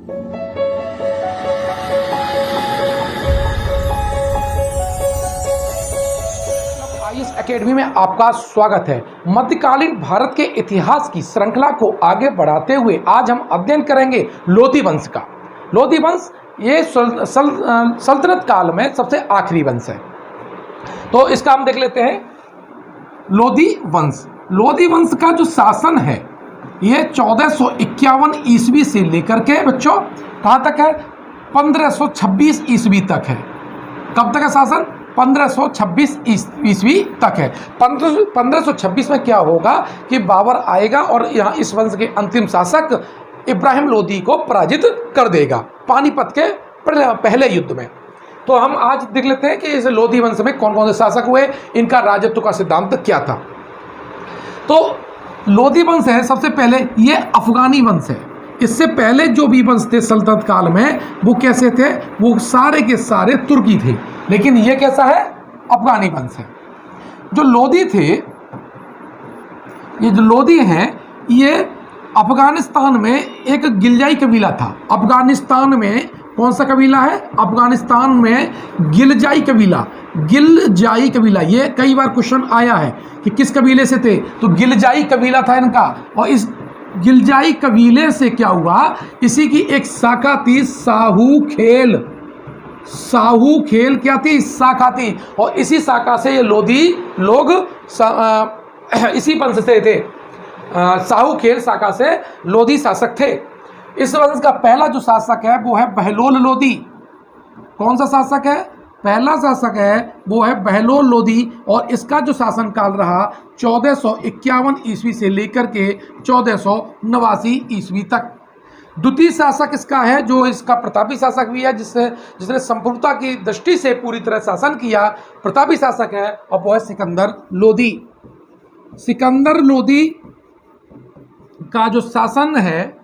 IAS academy में आपका स्वागत है। मध्यकालीन भारत के इतिहास की श्रृंखला को आगे बढ़ाते हुए आज हम अध्ययन करेंगे लोधी वंश का। लोधी वंश ये सल्तनत काल में सबसे आखिरी वंश है। तो इसका हम देख लेते हैं। लोधी वंश, लोधी वंश का जो शासन है ये 1451 ईस्वी से लेकर के बच्चों कहाँ तक है, 1526 ईस्वी तक है। कब तक है शासन? 1526 ईस्वी तक है। 1526 में क्या होगा कि बाबर आएगा और यहाँ इस वंश के अंतिम शासक इब्राहिम लोदी को पराजित कर देगा पानीपत के पहले युद्ध में। तो हम आज देख लेते हैं कि इस लोधी वंश में कौन कौन से शासक हुए, इनका राजत्व का सिद्धांत क्या था। तो लोधी वंश है, सबसे पहले ये अफगानी वंश है। इससे पहले जो भी वंश थे सल्तनत काल में वो कैसे थे, वो सारे के सारे तुर्की थे, लेकिन ये कैसा है, अफगानी वंश है। जो लोधी थे, ये जो लोधी हैं, ये अफगानिस्तान में एक गिलजाई कबीला था। अफगानिस्तान में कौन सा कबीला है? अफगानिस्तान में गिलजाई कबीला। गिलजाई कबीला, ये कई बार क्वेश्चन आया है कि किस कबीले से थे, तो गिलजाई कबीला था इनका। और इस गिलजाई कबीले से क्या हुआ, इसी की एक शाखा थी साहू खेल। साहू खेल क्या थी? शाखा थी। और इसी शाखा से ये लोधी लोग इसी वंश से थे। साहू खेल शाखा से लोधी शासक थे। इस वंश का पहला जो शासक है वो है बहलोल लोधी। कौन सा शासक है? पहला शासक है वो है बहलोल लोधी। और इसका जो शासनकाल रहा 1451 ईस्वी से लेकर के 1489 ईस्वी तक। द्वितीय शासक इसका है जो इसका प्रतापी शासक भी है, जिसने संप्रभुता की दृष्टि से पूरी तरह शासन किया, प्रतापी शासक है, और वो है सिकंदर लोधी। सिकंदर लोधी का जो शासन है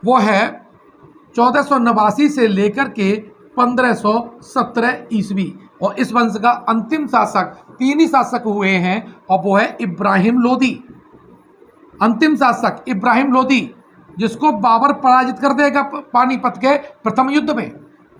वो है 1489 से लेकर के 1517 ईस्वी। और इस वंश का अंतिम शासक, तीन ही शासक हुए हैं, और वो है इब्राहिम लोदी। अंतिम शासक इब्राहिम लोदी, जिसको बाबर पराजित कर देगा पानीपत के प्रथम युद्ध में।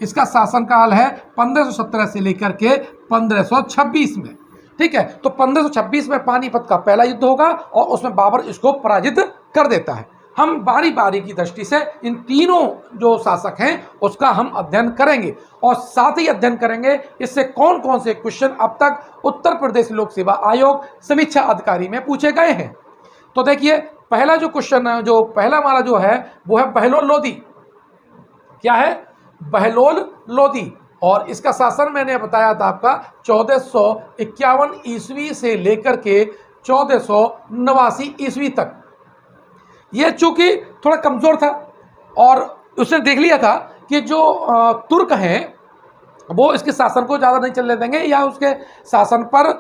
इसका शासनकाल है 1517 से लेकर के 1526 में। ठीक है, तो 1526 में पानीपत का पहला युद्ध होगा और उसमें बाबर इसको पराजित कर देता है। हम बारी बारी की दृष्टि से इन तीनों जो शासक हैं उसका हम अध्ययन करेंगे, और साथ ही अध्ययन करेंगे इससे कौन कौन से क्वेश्चन अब तक उत्तर प्रदेश लोक सेवा आयोग समीक्षा अधिकारी में पूछे गए हैं। तो देखिए, पहला जो क्वेश्चन, जो पहला हमारा जो है वो है बहलोल लोधी। क्या है? बहलोल लोधी। और इसका शासन मैंने बताया था आपका 1451 ईस्वी से लेकर के 1489 ईस्वी तक। ये चूंकि थोड़ा कमज़ोर था और उसने देख लिया था कि जो तुर्क हैं वो इसके शासन को ज़्यादा नहीं चलने देंगे या उसके शासन पर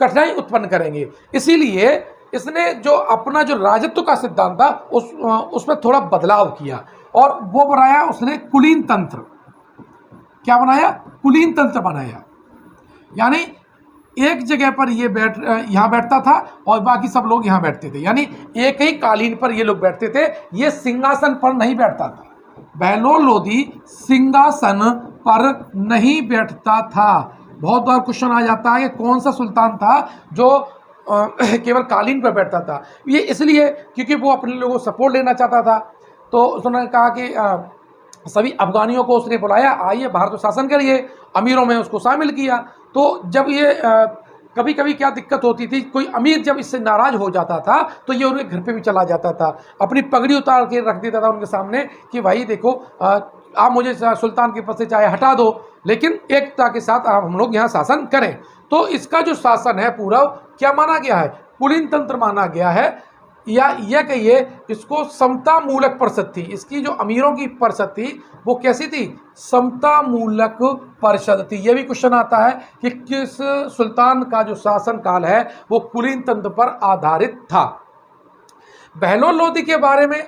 कठिनाई उत्पन्न करेंगे। इसीलिए इसने जो अपना जो राजत्व का सिद्धांत था उसमें थोड़ा बदलाव किया और वो बनाया उसने कुलीन तंत्र। क्या बनाया? कुलीन तंत्र बनाया। यानी एक जगह पर ये यहाँ बैठता था और बाकी सब लोग यहाँ बैठते थे, यानी एक ही कालीन पर ये लोग बैठते थे। ये सिंहासन पर नहीं बैठता था। बहलोल लोधी सिंहासन पर नहीं बैठता था। बहुत बार क्वेश्चन आ जाता है कि कौन सा सुल्तान था जो केवल कालीन पर बैठता था। ये इसलिए क्योंकि वो अपने लोगों को सपोर्ट लेना चाहता था। तो उसने कहा कि सभी अफगानियों को उसने बुलाया, आइए भारत को शासन करिए। अमीरों में उसको शामिल किया। तो जब ये कभी कभी क्या दिक्कत होती थी, कोई अमीर जब इससे नाराज़ हो जाता था तो ये उनके घर पे भी चला जाता था, अपनी पगड़ी उतार के रख देता था उनके सामने कि भाई देखो, आप मुझे सुल्तान के पद से चाहे हटा दो, लेकिन एकता के साथ आप हम लोग यहाँ शासन करें। तो इसका जो शासन है पूरा क्या माना गया है? कुलीन तंत्र माना गया है। या यह कहिए इसको समता मूलक परिषद थी। इसकी जो अमीरों की परिषद थी वो कैसी थी? समता मूलक परिषद थी। यह भी क्वेश्चन आता है कि किस सुल्तान का जो शासन काल है वो कुलीन तंत्र पर आधारित था। बहलोल लोधी के बारे में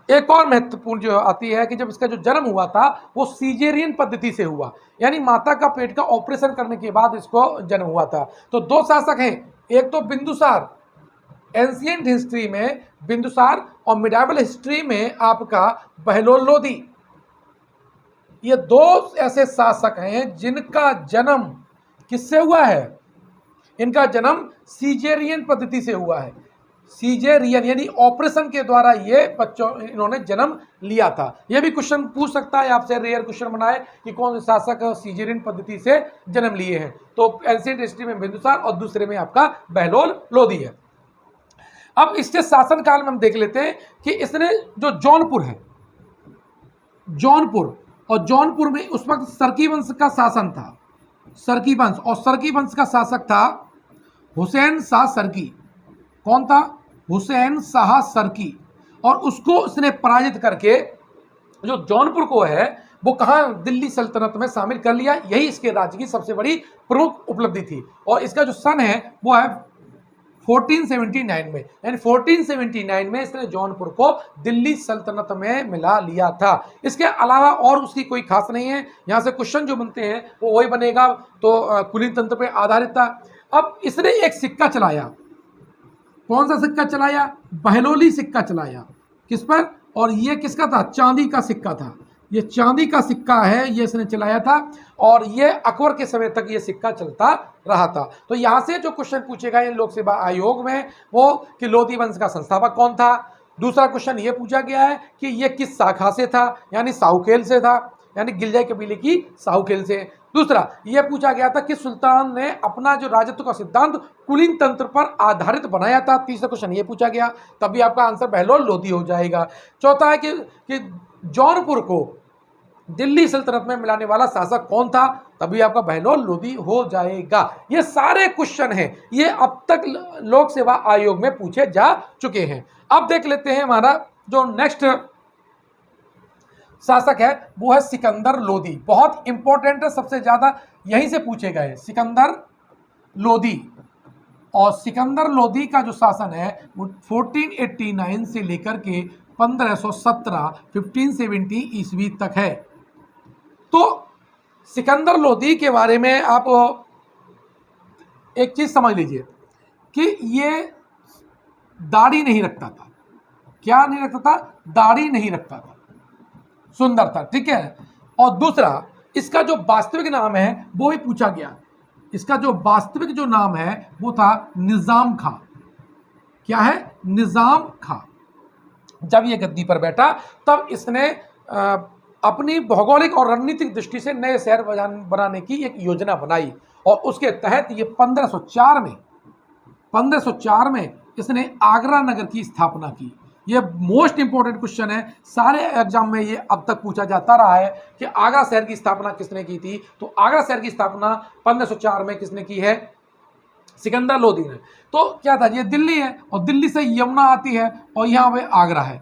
एक और महत्वपूर्ण जो आती है कि जब इसका जो जन्म हुआ था वो सीजेरियन पद्धति से हुआ, यानी माता का पेट का ऑपरेशन करने के बाद इसको जन्म हुआ था। तो दो शासक हैं, एक तो बिंदुसार एंशियंट हिस्ट्री में बिंदुसार और मिडाइवल हिस्ट्री में आपका बहलोल लोदी। ये दो ऐसे शासक हैं जिनका जन्म किससे हुआ है? इनका जन्म सीजेरियन पद्धति से हुआ है। सीजेरियन यानी ऑपरेशन के द्वारा ये बच्चों इन्होंने जन्म लिया था। यह भी क्वेश्चन पूछ सकता है आपसे, रेयर क्वेश्चन बनाए कि कौन से शासक सीजेरियन पद्धति से जन्म लिए हैं। तो एंशिएंट हिस्ट्री में बिंदुसार और दूसरे में आपका बहलोल लोदी है। अब इसके शासनकाल में हम देख लेते हैं कि इसने जो जौनपुर है, जौनपुर, और जौनपुर में उस वक्त सरकी वंश का शासन था, सरकी वंश, और सरकी वंश का शासक था हुसैन शाह सरकी। कौन था? हुसैन शाह सरकी। और उसको उसने पराजित करके जो जौनपुर को है वो कहाँ? दिल्ली सल्तनत में शामिल कर लिया। यही इसके राज्य की सबसे बड़ी प्रमुख उपलब्धि थी। और इसका जो सन है वो है 1479 में, यानी 1479 में इसने जौनपुर को दिल्ली सल्तनत में मिला लिया था। इसके अलावा और उसकी कोई खास नहीं है। यहाँ से क्वेश्चन जो बनते हैं वो वही बनेगा, तो कुलीन तंत्र पर आधारित था। अब इसने एक सिक्का चलाया। कौन सा सिक्का चलाया? बहलोली सिक्का चलाया। किस पर? और ये किसका था? चांदी का सिक्का था। ये चांदी का सिक्का है, ये इसने चलाया था। और ये अकबर के समय तक ये सिक्का चलता रहा था। तो यहाँ से जो क्वेश्चन पूछेगा इन लोक सेवा आयोग में वो कि लोधी वंश का संस्थापक कौन था। दूसरा क्वेश्चन ये पूछा गया है कि ये किस शाखा से था, यानी साहूखेल से था, यानी गिलजाई कबीले की साहूखेल से। दूसरा यह पूछा गया था कि सुल्तान ने अपना जो राजत्व का सिद्धांत कुलीन तंत्र पर आधारित बनाया था। तीसरा क्वेश्चन ये पूछा गया, तभी आपका आंसर बहलोल लोधी हो जाएगा। चौथा है कि जौनपुर को दिल्ली सल्तनत में मिलाने वाला शासक कौन था, तभी आपका बहलोल लोधी हो जाएगा। ये सारे क्वेश्चन हैं, ये अब तक लोक सेवा आयोग में पूछे जा चुके हैं। अब देख लेते हैं हमारा जो नेक्स्ट शासक है वो है सिकंदर लोधी। बहुत इंपॉर्टेंट है, सबसे ज्यादा यहीं से पूछे गए सिकंदर लोधी। और सिकंदर लोधी का जो शासन है वो 1489 से लेकर के 1570 ईस्वी तक है। तो सिकंदर लोधी के बारे में आप एक चीज समझ लीजिए कि ये दाढ़ी नहीं रखता था। क्या नहीं रखता था? दाढ़ी नहीं रखता था, सुंदर था, ठीक है। और दूसरा इसका जो वास्तविक नाम है वो भी पूछा गया। इसका जो वास्तविक जो नाम है वो था निजाम खां। क्या है? निजाम खां। जब ये गद्दी पर बैठा तब इसने अपनी भौगोलिक और रणनीतिक दृष्टि से नए शहर बनाने की एक योजना बनाई। और उसके तहत ये 1504 में इसने आगरा नगर की स्थापना की। ये मोस्ट इंपॉर्टेंट क्वेश्चन है, सारे एग्जाम में ये अब तक पूछा जाता रहा है कि आगरा शहर की स्थापना किसने की थी। तो आगरा शहर की स्थापना 1504 में किसने की है? सिकंदर लोधी ने। तो क्या था? ये दिल्ली है और दिल्ली से यमुना आती है और यहाँ पे आगरा है।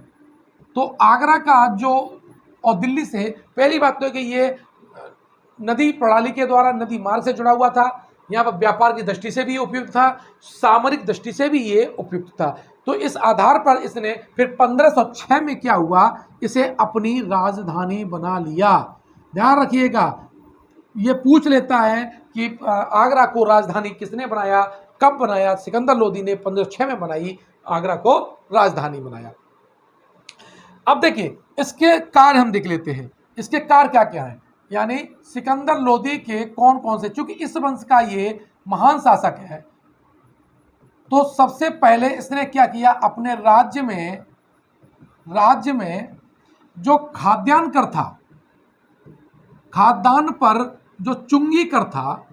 तो आगरा का जो और दिल्ली से पहली बात तो है कि ये नदी प्रणाली के द्वारा नदी मार्ग से जुड़ा हुआ था। यहाँ पर व्यापार की दृष्टि से भी उपयुक्त था, सामरिक दृष्टि से भी ये उपयुक्त था। तो इस आधार पर इसने फिर 1506 में क्या हुआ, इसे अपनी राजधानी बना लिया। ध्यान रखिएगा, ये पूछ लेता है कि आगरा को राजधानी किसने बनाया, कब बनाया। सिकंदर लोधी ने 1506 में बनाई, आगरा को राजधानी बनाया। अब देखिए इसके कार्य हम देख लेते हैं, इसके कार्य क्या क्या है। यानी सिकंदर लोधी के कौन कौन से, चूंकि इस वंश का ये महान शासक है, तो सबसे पहले इसने क्या किया, अपने राज्य में जो खाद्यान्न कर था, खाद्यान्न पर जो चुंगी कर था,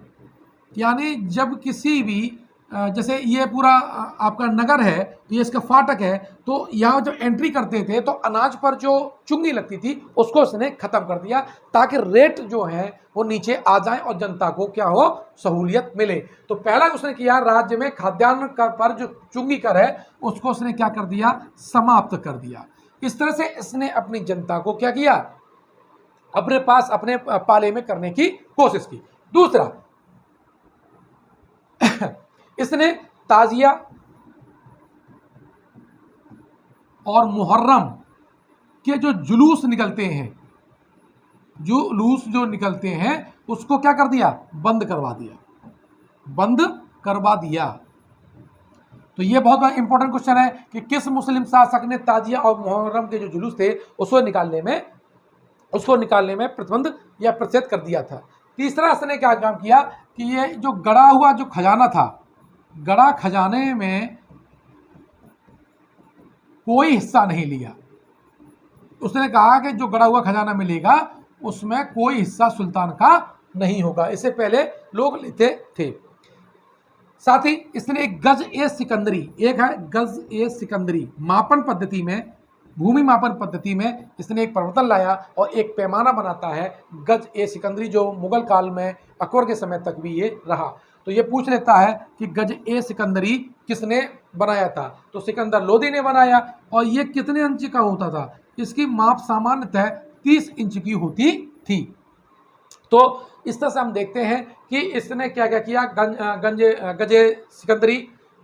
यानी जब किसी भी जैसे ये पूरा आपका नगर है, ये इसका फाटक है, तो यहाँ जब एंट्री करते थे तो अनाज पर जो चुंगी लगती थी उसको उसने खत्म कर दिया ताकि रेट जो है वो नीचे आ जाए और जनता को क्या हो, सहूलियत मिले। तो पहला उसने किया, राज्य में खाद्यान्न कर पर जो चुंगी कर है उसको उसने क्या कर दिया, समाप्त कर दिया। इस तरह से इसने अपनी जनता को क्या किया, अपने पास अपने पाले में करने की कोशिश की। दूसरा इसने ताजिया और मुहर्रम के जो जुलूस निकलते हैं, जुलूस जो निकलते हैं उसको क्या कर दिया, बंद करवा दिया, बंद करवा दिया। तो ये बहुत इंपॉर्टेंट क्वेश्चन है कि किस मुस्लिम शासक ने ताजिया और मुहर्रम के जो जुलूस थे उसको निकालने में प्रतिबंध या प्रतिषेध कर दिया था। तीसरा इसने क्या काम किया कि ये जो गड़ा हुआ जो खजाना था, गड़ा खजाने में कोई हिस्सा नहीं लिया। उसने कहा कि जो गड़ा हुआ खजाना मिलेगा उसमें कोई हिस्सा सुल्तान का नहीं होगा, इससे पहले लोग लेते थे। साथ ही इसने एक गज ए सिकंदरी, एक है गज ए सिकंदरी मापन पद्धति में, भूमि मापन पद्धति में इसने एक परिवर्तन लाया और एक पैमाना बनाता है गज ए सिकंदरी, जो मुगल काल में अकबर के समय तक भी ये रहा। तो ये पूछ लेता है कि गज ए सिकंदरी किसने बनाया था, तो सिकंदर लोदी ने बनाया। और ये कितने इंच का होता था, इसकी माप सामान्यतः 30 इंच की होती थी। तो इस तरह से हम देखते हैं कि इसने क्या क्या किया, गजे सिकंदरी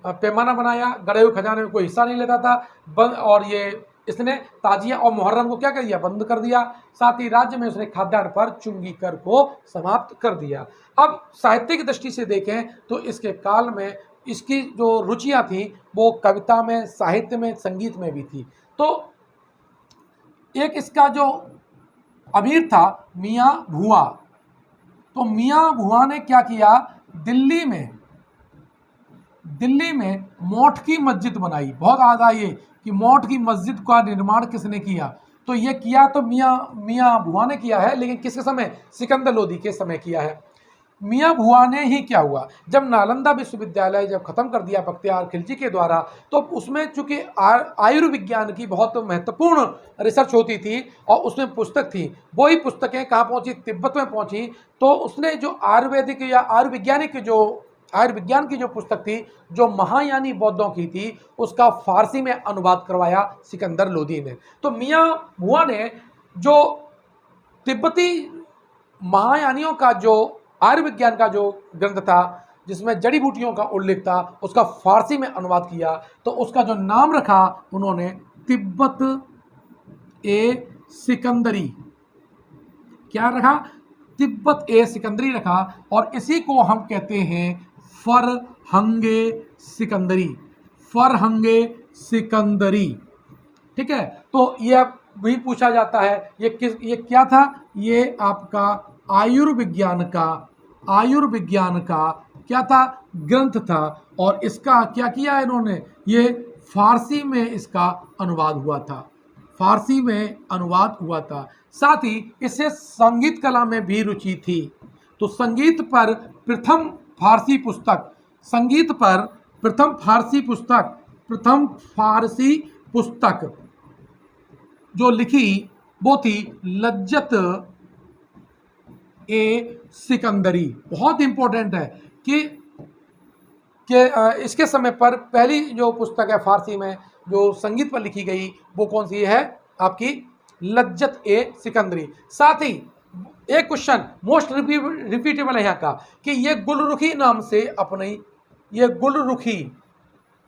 पैमाना बनाया, गड़े हुए खजाने में कोई हिस्सा नहीं लेता था बंद, और ये इसने ताजिया और मुहर्रम को क्या कर दिया, बंद कर दिया। साथ ही राज्य में उसने खाद्यान्न पर चुंगी कर को समाप्त कर दिया। अब साहित्य की दृष्टि से देखें तो इसके काल में इसकी जो रुचियां थी वो कविता में, साहित्य में, संगीत में भी थी। तो एक इसका जो अमीर था मियाँ भुआ, तो मियाँ भुआ ने क्या किया, दिल्ली में मोठ की मस्जिद बनाई। बहुत आधा ये कि मोठ की मस्जिद का निर्माण किसने किया, तो ये किया तो मियाँ भुआ ने किया है, लेकिन किसके समय, सिकंदर लोदी के समय किया है। मियाँ भुआ ने ही क्या हुआ, जब नालंदा विश्वविद्यालय जब खत्म कर दिया बख्तियार खिलजी के द्वारा, तो उसमें चूंकि आयुर्विज्ञान की बहुत महत्वपूर्ण रिसर्च होती थी और उसमें पुस्तक थी, वही पुस्तकें कहाँ पहुंची, तिब्बत में पहुंची। तो उसने जो आयुर्वेदिक या आयुर्विज्ञान की जो पुस्तक थी, जो महायानी बौद्धों की थी, उसका फारसी में अनुवाद करवाया सिकंदर लोदी ने। तो मियाँ भुआ ने जो तिब्बती महायानियों का जो आयुर्विज्ञान का जो ग्रंथ था जिसमें जड़ी बूटियों का उल्लेख था, उसका फारसी में अनुवाद किया। तो उसका जो नाम रखा उन्होंने तिब्बत ए सिकंदरी, क्या रखा, तिब्बत ए सिकंदरी रखा। और इसी को हम कहते हैं फरहंगे सिकंदरी, फरहंगे सिकंदरी। ठीक है, तो ये भी पूछा जाता है ये क्या था, ये आपका आयुर्विज्ञान का क्या था, ग्रंथ था। और इसका क्या किया इन्होंने, ये फारसी में इसका अनुवाद हुआ था, फारसी में अनुवाद हुआ था। साथ ही इसे संगीत कला में भी रुचि थी। तो संगीत पर प्रथम फारसी पुस्तक जो लिखी वो थी लज्जत ए सिकंदरी। बहुत इंपॉर्टेंट है कि इसके समय पर पहली जो पुस्तक है फारसी में जो संगीत पर लिखी गई वो कौन सी है, आपकी लज्जत ए सिकंदरी। साथ ही एक क्वेश्चन मोस्ट रिपीटेबल है यहाँ का कि ये गुलरुखी नाम से अपनी, ये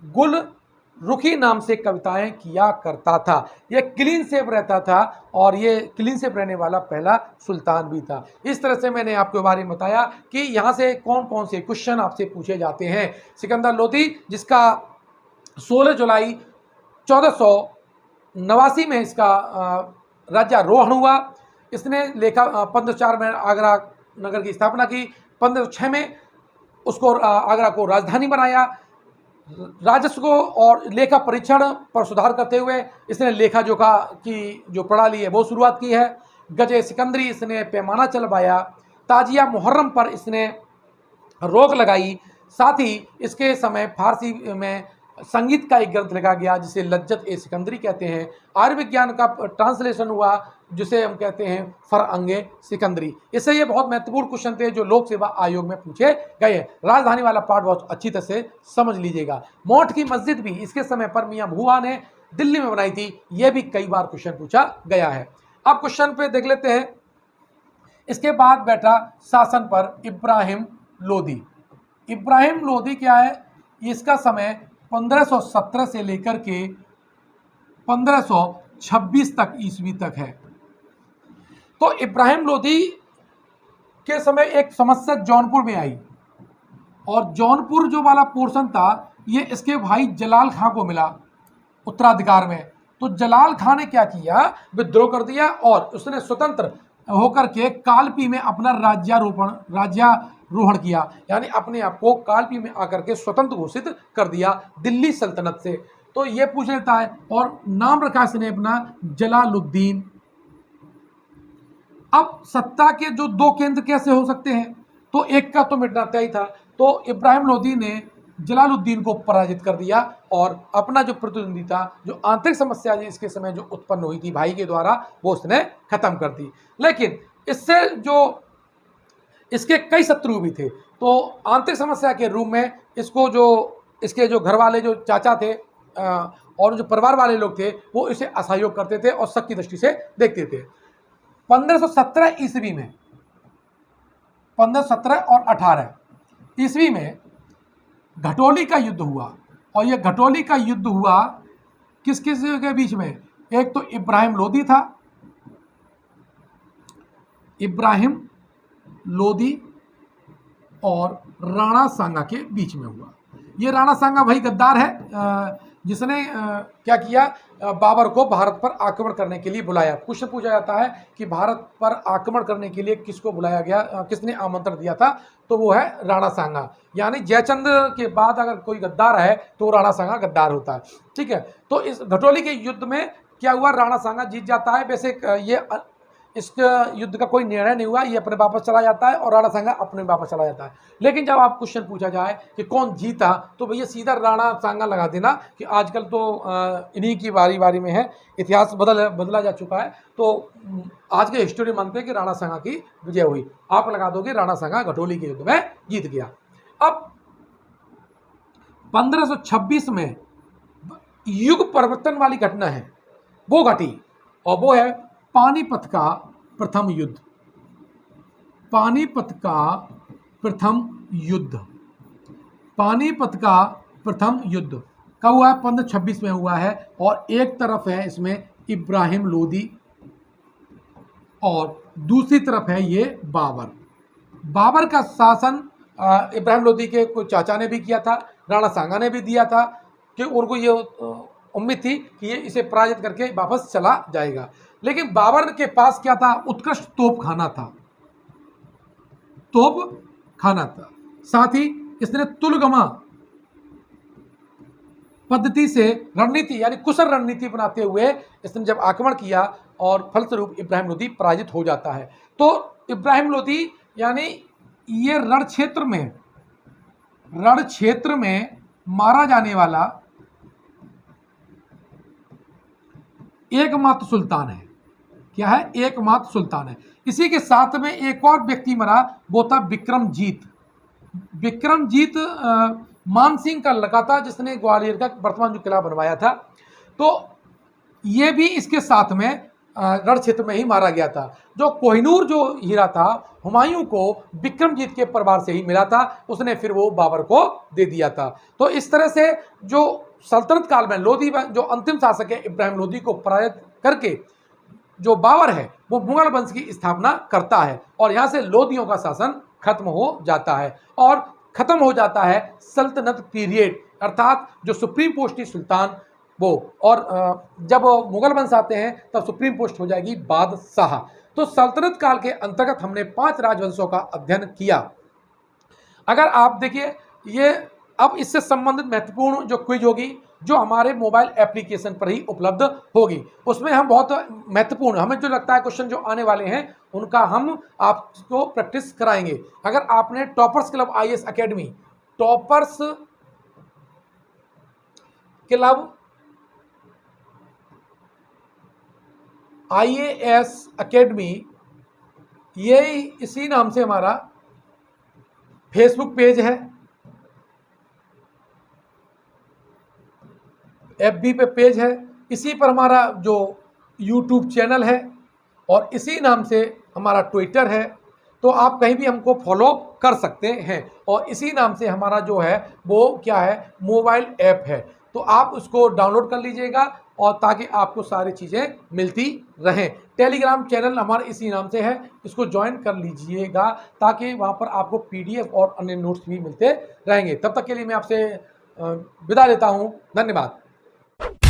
गुलरुखी नाम से कविताएं किया करता था। ये क्लीन शेप रहता था और ये क्लीन शेप रहने वाला पहला सुल्तान भी था। इस तरह से मैंने आपके बारे में बताया कि यहाँ से कौन कौन से क्वेश्चन आपसे पूछे जाते हैं। सिकंदर लोदी जिसका 16 जुलाई 1489 में इसका राज्यारोहण हुआ। इसने 1504 में आगरा नगर की स्थापना की, 1506 में उसको आगरा को राजधानी बनाया। राजस्व को और लेखा परीक्षण पर सुधार करते हुए इसने लेखा जोखा की जो प्रणाली है वो शुरुआत की है। गजे सिकंदरी इसने पैमाना चलवाया। ताजिया मुहर्रम पर इसने रोक लगाई। साथ ही इसके समय फारसी में संगीत का एक ग्रंथ लिखा गया जिसे लज्जत ए सिकंदरी कहते हैं। आयुर्विज्ञान का ट्रांसलेशन हुआ जिसे हम कहते हैं फरहंगे सिकंदरी। इससे ये बहुत महत्वपूर्ण क्वेश्चन थे जो लोक सेवा आयोग में पूछे गए हैं। राजधानी वाला पार्ट बहुत अच्छी तरह से समझ लीजिएगा। मोठ की मस्जिद भी इसके समय पर मियाँ भुआ ने दिल्ली में बनाई थी, ये भी कई बार क्वेश्चन पूछा गया है। अब क्वेश्चन पे देख लेते हैं। इसके बाद बैठा शासन पर इब्राहिम लोदी। इब्राहिम लोदी क्या है, इसका समय 1517 से लेकर के 1526 तक ईस्वी तक है। तो इब्राहिम लोदी के समय एक समस्या जौनपुर में आई और जौनपुर जो वाला पोर्शन था ये इसके भाई जलाल खां को मिला उत्तराधिकार में। तो जलाल खां ने क्या किया, विद्रोह कर दिया और उसने स्वतंत्र होकर के कालपी में अपना राज्यारोहण किया, यानी अपने आप को कालपी में आकर के स्वतंत्र घोषित कर दिया दिल्ली सल्तनत से। तो ये पूछ लेता है और नाम रखा इसने अपना जलालुद्दीन। अब सत्ता के जो दो केंद्र कैसे हो सकते हैं, तो एक का तो मिटना तय था। तो इब्राहिम लोदी ने जलालुद्दीन को पराजित कर दिया और अपना जो प्रतिद्वंदी था, जो आंतरिक समस्या इसके समय जो उत्पन्न हुई थी भाई के द्वारा, वो उसने खत्म कर दी। लेकिन इससे जो इसके कई शत्रु भी थे, तो आंतरिक समस्या के रूप में इसको जो इसके जो घर वाले जो चाचा थे और जो परिवार वाले लोग थे, वो इसे असहयोग करते थे और शक की दृष्टि से देखते थे। 1517 ईस्वी में, 1517 और 18 ईस्वी में घटोली का युद्ध हुआ। और यह घटोली का युद्ध हुआ किस किस के बीच में, एक तो इब्राहिम लोदी था, इब्राहिम लोदी और राणा सांगा के बीच में हुआ। ये राणा सांगा वही गद्दार है जिसने क्या किया, बाबर को भारत पर आक्रमण करने के लिए बुलाया। क्वेश्चन पूछा जाता है कि भारत पर आक्रमण करने के लिए किसको बुलाया गया, किसने आमंत्रण दिया था, तो वो है राणा सांगा। यानी जयचंद के बाद अगर कोई गद्दार है तो राणा सांगा गद्दार होता है, ठीक है। तो इस घटोली के युद्ध में क्या हुआ, राणा सांगा जीत जाता है। वैसे ये इस युद्ध का कोई निर्णय नहीं हुआ, ये अपने वापस चला जाता है और राणा सांगा अपने वापस चला जाता है। लेकिन जब आप क्वेश्चन पूछा जाए कि कौन जीता, तो भैया सीधा राणा सांगा लगा देना कि आजकल तो इन्हीं की बारी बारी में है, इतिहास बदला जा चुका है। तो आज के हिस्टोरी मानते हैं कि राणा सांगा की विजय हुई, आप लगा दोगे राणा सांगा घटोली के युद्ध में जीत गया। अब 1526 में युग परिवर्तन वाली घटना है, वो घटी, और वो है पानीपत का प्रथम युद्ध। पानीपत का प्रथम युद्ध, पानीपत का प्रथम युद्ध कब हुआ है, 1526 में हुआ है। और एक तरफ है इसमें इब्राहिम लोदी और दूसरी तरफ है ये बाबर। बाबर का शासन इब्राहिम लोदी के कोई चाचा ने भी किया था, राणा सांगा ने भी दिया था, कि उनको ये उम्मीद थी कि ये इसे पराजित करके वापस चला जाएगा। लेकिन बाबर के पास क्या था, उत्कृष्ट तोप खाना था, तोप खाना था। साथ ही इसने तुलगमा पद्धति से रणनीति यानी कुशल रणनीति बनाते हुए इसने जब आक्रमण किया और फलस्वरूप इब्राहिम लोदी पराजित हो जाता है। तो इब्राहिम लोदी यानी ये रण क्षेत्र में मारा जाने वाला एकमात्र सुल्तान है। क्या है, एकमात्र सुल्तान है। इसी के साथ में एक और व्यक्ति मरा, वो था विक्रमजीत। विक्रमजीत मानसिंह का लड़का था, जिसने ग्वालियर का वर्तमान जो किला बनवाया था। तो ये भी इसके साथ में रण क्षेत्र में ही मारा गया था। जो कोहिनूर जो हीरा था, हुमायूं को विक्रमजीत के परिवार से ही मिला था, उसने फिर वो बाबर को दे दिया था। तो इस तरह से जो सल्तनत काल में लोदी जो अंतिम शासक है, इब्राहिम लोदी को पराजित करके जो बाबर है वो मुगल वंश की स्थापना करता है और यहाँ से लोदियों का शासन खत्म हो जाता है और खत्म हो जाता है सल्तनत पीरियड, अर्थात जो सुप्रीम पोस्ट सुल्तान वो। और जब मुगल वंश आते हैं तब सुप्रीम पोस्ट हो जाएगी बादशाह। तो सल्तनत काल के अंतर्गत हमने 5 राजवंशों का अध्ययन किया। अगर आप देखिए ये अब इससे संबंधित महत्वपूर्ण जो क्विज होगी, जो हमारे मोबाइल एप्लीकेशन पर ही उपलब्ध होगी, उसमें हम बहुत महत्वपूर्ण, हमें जो लगता है क्वेश्चन जो आने वाले हैं उनका हम आपको प्रैक्टिस कराएंगे। अगर आपने toppers club IAS academy, toppers club IAS academy, ये इसी नाम से हमारा फेसबुक पेज है, एफबी पे पेज है, इसी पर हमारा जो यूट्यूब चैनल है और इसी नाम से हमारा ट्विटर है। तो आप कहीं भी हमको फॉलो कर सकते हैं और इसी नाम से हमारा जो है वो क्या है, मोबाइल ऐप है। तो आप उसको डाउनलोड कर लीजिएगा और ताकि आपको सारी चीज़ें मिलती रहें। टेलीग्राम चैनल हमारा इसी नाम से है, इसको ज्वाइन कर लीजिएगा ताकि वहाँ पर आपको पीडीएफ और अन्य नोट्स भी मिलते रहेंगे। तब तक के लिए मैं आपसे विदा लेता हूँ। धन्यवाद।